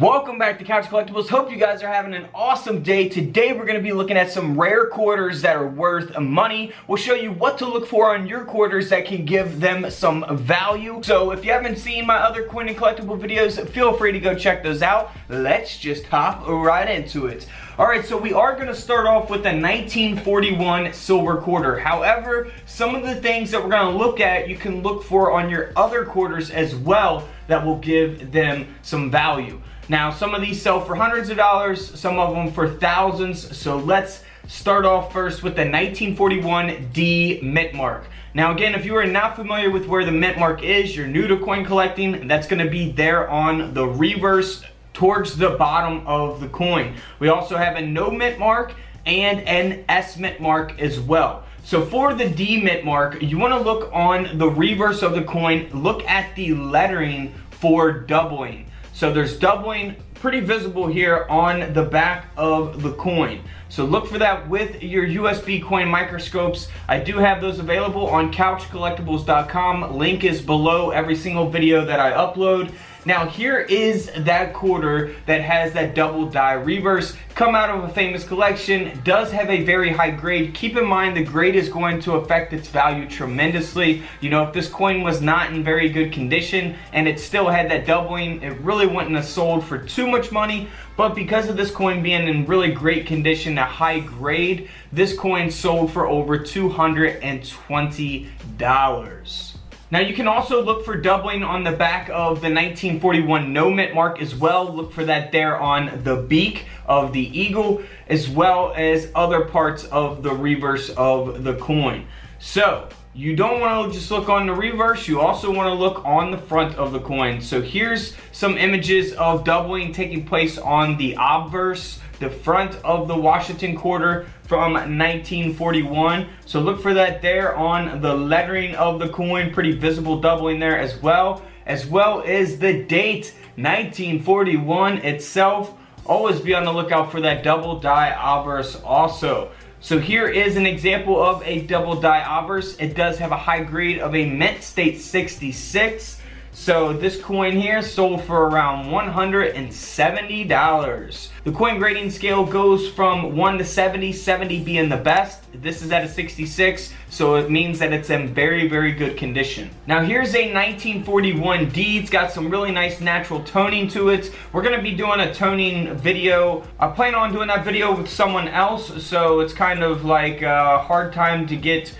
Welcome back to Couch Collectibles. Hope you guys are having an awesome day. Today we're going to be looking at some rare quarters that are worth money. We'll show you what to look for on your quarters that can give them some value. So if you haven't seen my other coin and collectible videos, feel free to go check those out. Let's just hop right into it. Alright, so we are going to start off with a 1941 silver quarter. However, some of the things that we're going to look at, you can look for on your other quarters as well that will give them some value. Now, some of these sell for hundreds of dollars, some of them for thousands. So let's start off first with the 1941 D mint mark. Now again, if you are not familiar with where the mint mark is, you're new to coin collecting, that's going to be there on the reverse towards the bottom of the coin. We also have a no mint mark and an S mint mark as well. So for the D mint mark, you want to look on the reverse of the coin, look at the lettering for doubling. So there's doubling pretty visible here on the back of the coin. So look for that with your USB coin microscopes. I do have those available on couchcollectibles.com. Link is below every single video that I upload. Now here is that quarter that has that double die reverse. Come out of a famous collection, does have a very high grade. Keep in mind the grade is going to affect its value tremendously. You know, if this coin was not in very good condition and it still had that doubling, it really wouldn't have sold for too much money. But because of this coin being in really great condition, a high grade, this coin sold for over $220. Now you can also look for doubling on the back of the 1941 no mint mark as well. Look for that there on the beak of the eagle as well as other parts of the reverse of the coin. So you don't want to just look on the reverse, you also want to look on the front of the coin. So here's some images of doubling taking place on the obverse, the front of the Washington quarter from 1941. So look for that there on the lettering of the coin, pretty visible doubling there as well as the date 1941 itself. Always be on the lookout for that double die obverse also. So here is an example of a double die obverse. It does have a high grade of a mint state 66. So this coin here sold for around $170. The coin grading scale goes from 1 to 70, 70 being the best. This is at a 66, so it means that it's in very, very good condition. Now here's a 1941 D. It's got some really nice natural toning to it. We're going to be doing a toning video. I plan on doing that video with someone else, so it's kind of like a hard time to get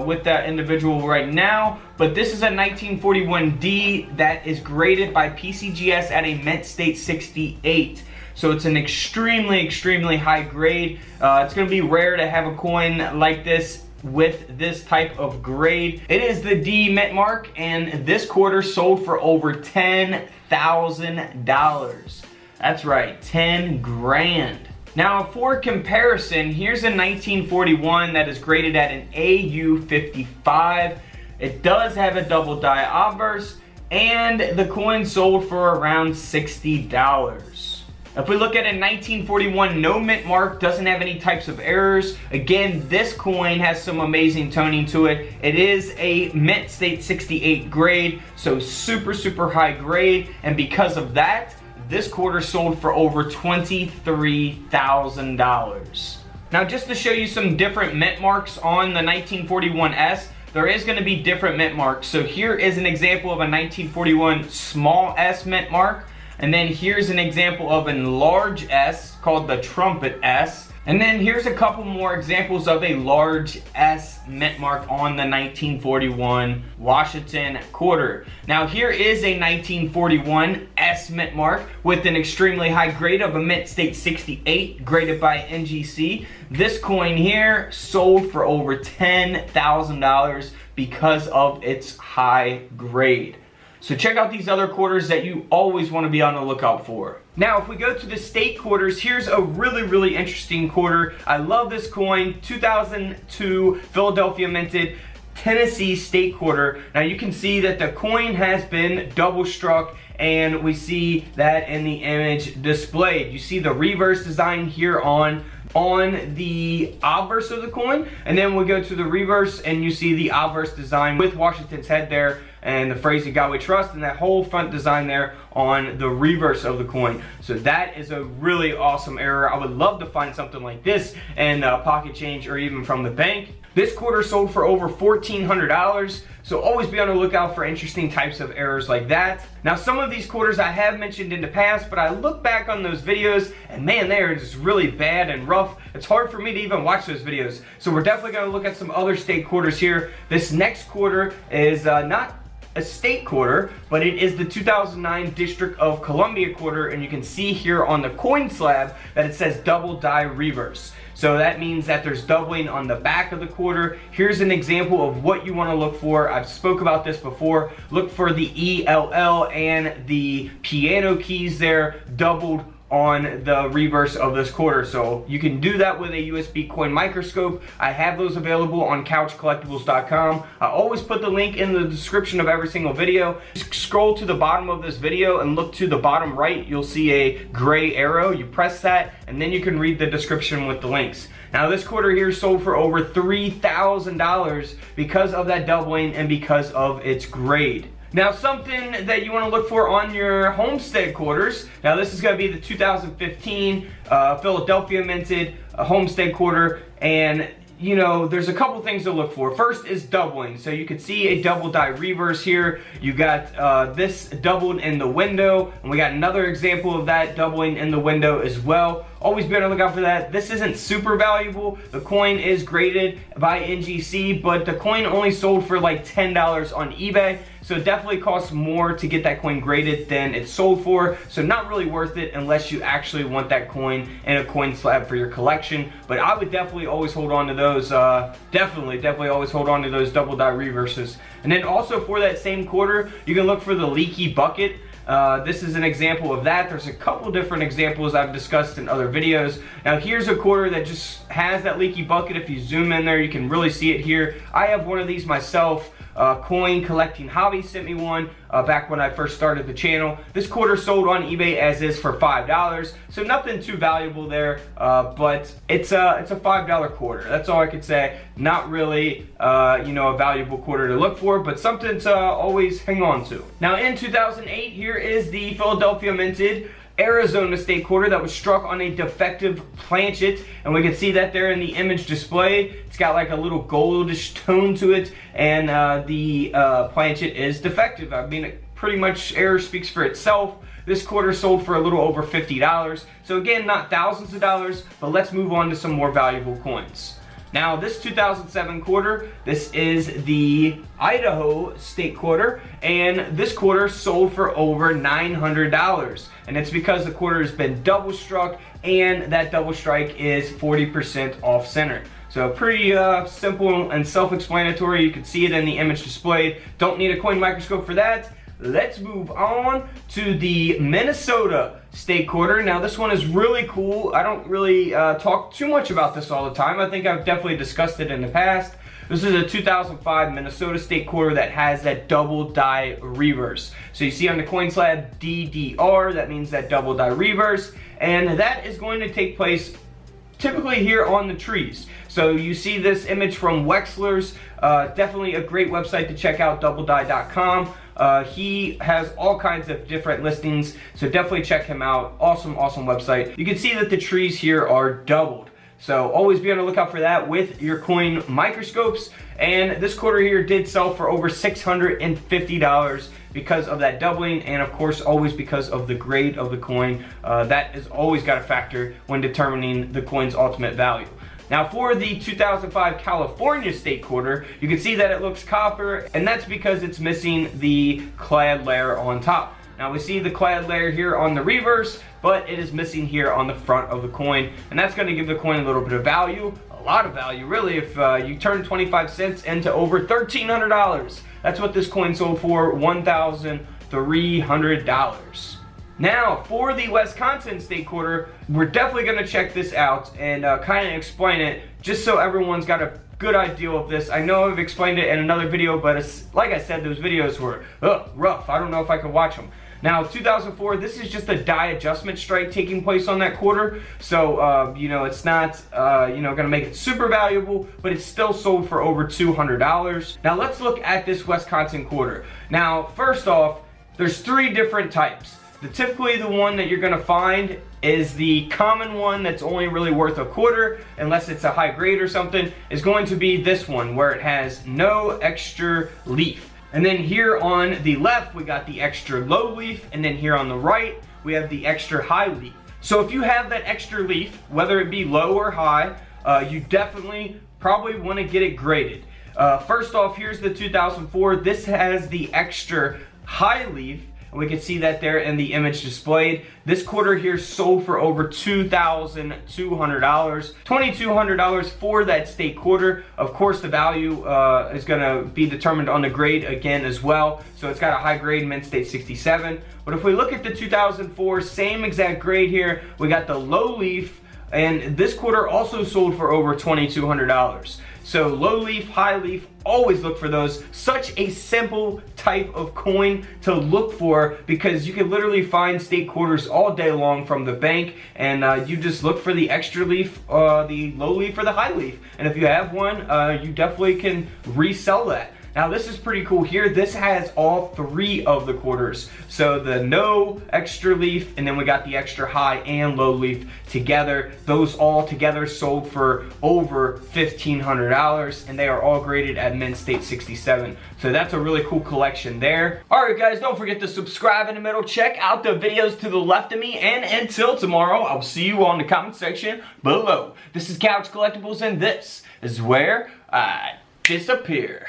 with that individual right now. But this is a 1941 D that is graded by PCGS at a mint state 68. So it's an extremely high grade. It's going to be rare to have a coin like this with this type of grade. It is the D mint mark, and this quarter sold for over $10,000. That's right, 10 grand. Now for comparison, here's a 1941 that is graded at an AU 55. It does have a double die obverse, and the coin sold for around $60. If we look at a 1941 no mint mark, doesn't have any types of errors. Again, this coin has some amazing toning to it. It is a mint state 68 grade, so super high grade, and because of that, this quarter sold for over $23,000. Now just to show you some different mint marks on the 1941S, there is going to be different mint marks. So here is an example of a 1941 small S mint mark. And then here's an example of a large S called the Trumpet S. And then here's a couple more examples of a large S mint mark on the 1941 Washington quarter. Now here is a 1941 S mint mark with an extremely high grade of a mint state 68 graded by NGC. This coin here sold for over $10,000 because of its high grade. So check out these other quarters that you always want to be on the lookout for. Now if we go to the state quarters, here's a really interesting quarter. I love this coin, 2002 Philadelphia minted Tennessee state quarter. Now you can see that the coin has been double struck, and we see that in the image displayed. You see the reverse design here on the obverse of the coin, and then we go to the reverse and you see the obverse design with Washington's head there, and the phrase "In God We Trust," and that whole front design there on the reverse of the coin. So that is a really awesome error. I would love to find something like this in pocket change or even from the bank. This quarter sold for over $1,400, so always be on the lookout for interesting types of errors like that. Now, some of these quarters I have mentioned in the past, but I look back on those videos and man, they are just really bad and rough. It's hard for me to even watch those videos. So we're definitely going to look at some other state quarters here. This next quarter is not a state quarter, but it is the 2009 District of Columbia quarter, and you can see here on the coin slab that it says double die reverse. So that means that there's doubling on the back of the quarter. Here's an example of what you want to look for. I've spoke about this before. Look for the ELL and the piano keys there doubled on the reverse of this quarter. So you can do that with a USB coin microscope. I have those available on couchcollectibles.com. I always put the link in the description of every single video. Just scroll to the bottom of this video and look to the bottom right. You'll see a gray arrow. You press that and then you can read the description with the links. Now this quarter here sold for over $3,000 because of that doubling and because of its grade. Now, something that you want to look for on your Homestead quarters. Now, this is going to be the 2015 Philadelphia minted Homestead quarter, and you know, there's a couple things to look for. First is doubling. So you can see a double die reverse here. You got this doubled in the window, and we got another example of that doubling in the window as well. Always be on the lookout for that. This isn't super valuable. The coin is graded by NGC, but the coin only sold for like $10 on eBay. So it definitely costs more to get that coin graded than it's sold for. So not really worth it unless you actually want that coin in a coin slab for your collection. But I would definitely always hold on to those. Definitely always hold on to those double die reverses. And then also for that same quarter, you can look for the Leaky Bucket. This is an example of that. There's a couple different examples I've discussed in other videos. Now here's a quarter that just has that leaky bucket. If you zoom in there, you can really see it here. I have one of these myself. Coin Collecting Hobby sent me one back when I first started the channel. This quarter sold on eBay as is for $5, so nothing too valuable there, but it's a $5 quarter. That's all I could say. Not really you know, a valuable quarter to look for, but something to always hang on to. Now in 2008, here is the Philadelphia minted Arizona state quarter that was struck on a defective planchet, and we can see that there in the image display. It's got like a little goldish tone to it, and the planchet is defective. I mean, pretty much error speaks for itself. This quarter sold for a little over $50. So again, not thousands of dollars, but let's move on to some more valuable coins. Now this 2007 quarter, this is the Idaho state quarter, and this quarter sold for over $900. And it's because the quarter has been double struck, and that double strike is 40% off center. So pretty simple and self-explanatory. You can see it in the image displayed. Don't need a coin microscope for that. Let's move on to the Minnesota state quarter. Now this one is really cool. I don't really talk too much about this all the time. I think I've definitely discussed it in the past. This is a 2005 Minnesota state quarter that has that double die reverse. So you see on the coin slab DDR, that means that double die reverse, and that is going to take place typically here on the trees. So you see this image from Wexler's, definitely a great website to check out, doubledie.com. He has all kinds of different listings, so definitely check him out. Awesome website. You can see that the trees here are doubled. So always be on the lookout for that with your coin microscopes. And this quarter here did sell for over $650 because of that doubling, and of course always because of the grade of the coin. That is always got a factor when determining the coin's ultimate value. Now for the 2005 California state quarter, you can see that it looks copper, and that's because it's missing the clad layer on top. Now we see the clad layer here on the reverse, but it is missing here on the front of the coin, and that's going to give the coin a little bit of value, a lot of value really. If you turn 25 cents into over $1,300, that's what this coin sold for, $1,300. Now for the Wisconsin state quarter, we're definitely going to check this out and kind of explain it just so everyone's got a good idea of this. I know I've explained it in another video, but it's, like I said, those videos were rough. I don't know if I could watch them. Now 2004, this is just a die adjustment strike taking place on that quarter, so you know, it's not you know, gonna make it super valuable, but it's still sold for over $200. Now let's look at this Wisconsin quarter. Now first off, there's 3 different types. Typically the one that you're gonna find is the common one that's only really worth a quarter, unless it's a high grade or something, is going to be this one where it has no extra leaf. And then here on the left, we got the extra low leaf, and then here on the right, we have the extra high leaf. So if you have that extra leaf, whether it be low or high, you definitely probably want to get it graded. First off, here's the 2004. This has the extra high leaf. We can see that there in the image displayed. This quarter here sold for over $2,200, $2,200 for that state quarter. Of course, the value is gonna be determined on the grade again as well. So it's got a high grade, mint state 67. But if we look at the 2004, same exact grade here, we got the low leaf, and this quarter also sold for over $2,200. So low leaf, high leaf, always look for those. Such a simple type of coin to look for, because you can literally find state quarters all day long from the bank, and you just look for the extra leaf, the low leaf, or the high leaf. And if you have one, you definitely can resell that. Now this is pretty cool here. This has all 3 of the quarters. So the no extra leaf, and then we got the extra high and low leaf together. Those all together sold for over $1,500, and they are all graded at mint state 67. So that's a really cool collection there. Alright guys, don't forget to subscribe in the middle. Check out the videos to the left of me, and until tomorrow, I'll see you on the comment section below. This is Couch Collectibles, and this is where I disappear.